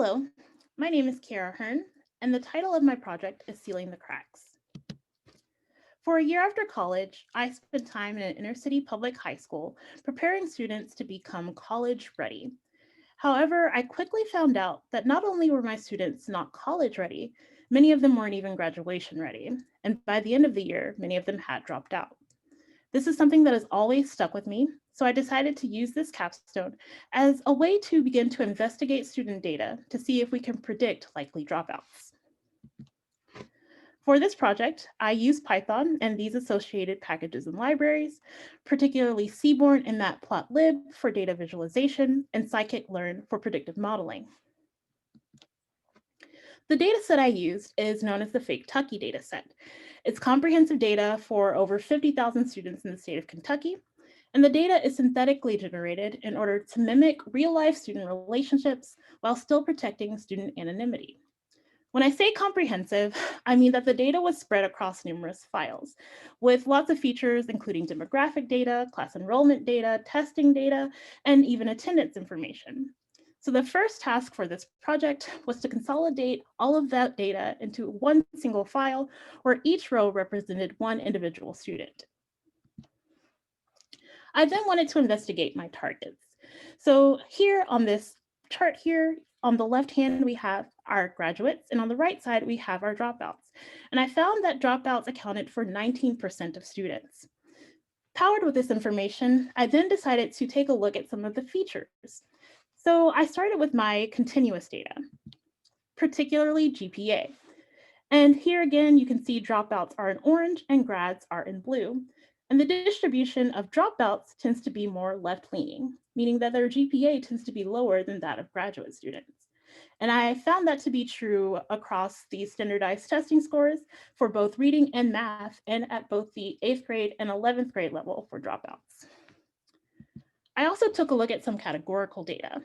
Hello, my name is Kiara Hearn, and the title of my project is Sealing the Cracks. For a year after college, I spent time in an inner city public high school preparing students to become college ready. However, I quickly found out that not only were my students not college ready, many of them weren't even graduation ready, and by the end of the year, many of them had dropped out. This is something that has always stuck with me, so I decided to use this capstone as a way to begin to investigate student data to see if we can predict likely dropouts. For this project, I used Python and these associated packages and libraries, particularly Seaborn and Matplotlib for data visualization and scikit-learn for predictive modeling. The dataset I used is known as the Fake Tucky dataset. It's comprehensive data for over 50,000 students in the state of Kentucky, and the data is synthetically generated in order to mimic real-life student relationships while still protecting student anonymity. When I say comprehensive, I mean that the data was spread across numerous files, with lots of features including demographic data, class enrollment data, testing data, and even attendance information. So the first task for this project was to consolidate all of that data into one single file where each row represented one individual student. I then wanted to investigate my targets. So here on this chart here, on the left hand, we have our graduates, and on the right side, we have our dropouts. And I found that dropouts accounted for 19% of students. Powered with this information, I then decided to take a look at some of the features. So I started with my continuous data, particularly GPA. And here again, you can see dropouts are in orange and grads are in blue. And the distribution of dropouts tends to be more left-leaning, meaning that their GPA tends to be lower than that of graduate students. And I found that to be true across the standardized testing scores for both reading and math, and at both the 8th grade and 11th grade level for dropouts. I also took a look at some categorical data.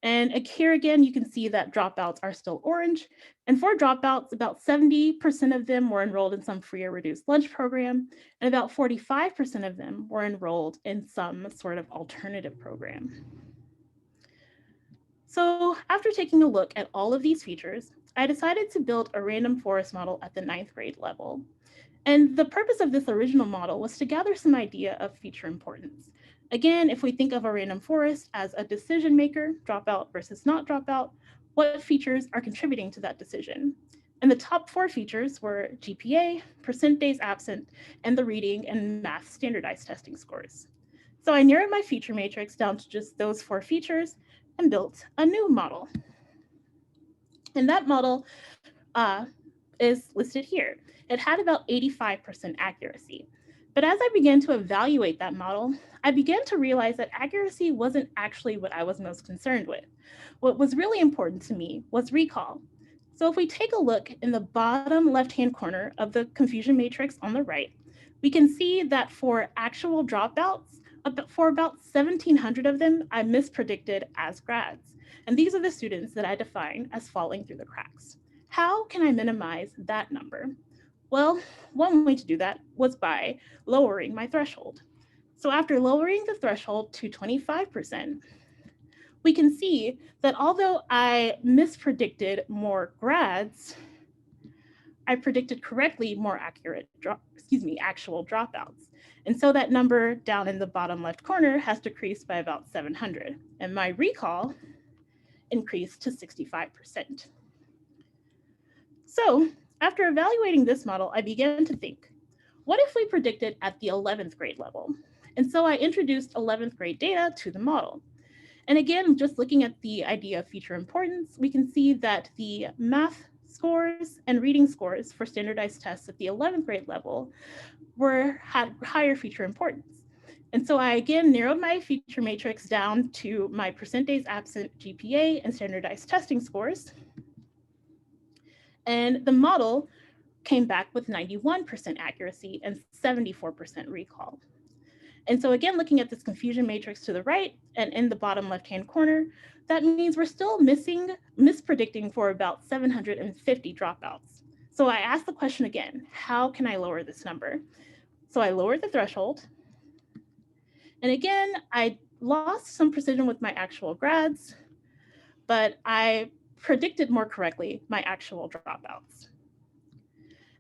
And here again, you can see that dropouts are still orange. And for dropouts, about 70% of them were enrolled in some free or reduced lunch program, and about 45% of them were enrolled in some sort of alternative program. So after taking a look at all of these features, I decided to build a random forest model at the 9th grade level. And the purpose of this original model was to gather some idea of feature importance. Again, if we think of a random forest as a decision maker, dropout versus not dropout, what features are contributing to that decision? And the top 4 features were GPA, percent days absent, and the reading and math standardized testing scores. So I narrowed my feature matrix down to just those 4 features and built a new model. And that model is listed here. It had about 85% accuracy. But as I began to evaluate that model, I began to realize that accuracy wasn't actually what I was most concerned with. What was really important to me was recall. So if we take a look in the bottom left-hand corner of the confusion matrix on the right, we can see that for actual dropouts, for about 1,700 of them, I mispredicted as grads. And these are the students that I define as falling through the cracks. How can I minimize that number? Well, one way to do that was by lowering my threshold. So after lowering the threshold to 25%, we can see that although I mispredicted more grads, I predicted correctly more accurate, actual dropouts. And so that number down in the bottom left corner has decreased by about 700. And my recall increased to 65%. So after evaluating this model, I began to think, what if we predicted at the 11th grade level? And so I introduced 11th grade data to the model. And again, just looking at the idea of feature importance, we can see that the math scores and reading scores for standardized tests at the 11th grade level had higher feature importance. And so I again narrowed my feature matrix down to my percent days absent GPA and standardized testing scores. And the model came back with 91% accuracy and 74% recall. And so again, looking at this confusion matrix to the right and in the bottom left-hand corner, that means we're still mispredicting for about 750 dropouts. So I asked the question again, how can I lower this number? So I lowered the threshold. And again, I lost some precision with my actual grads, but I predicted more correctly my actual dropouts.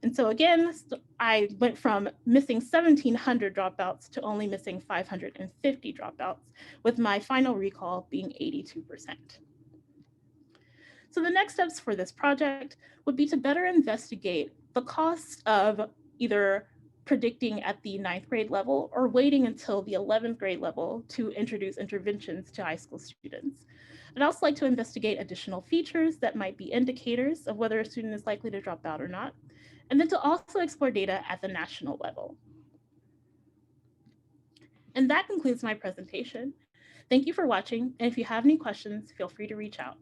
And so again, I went from missing 1,700 dropouts to only missing 550 dropouts, with my final recall being 82%. So the next steps for this project would be to better investigate the cost of either predicting at the 9th grade level or waiting until the 11th grade level to introduce interventions to high school students. I'd also like to investigate additional features that might be indicators of whether a student is likely to drop out or not, and then to also explore data at the national level. And that concludes my presentation. Thank you for watching, and if you have any questions, feel free to reach out.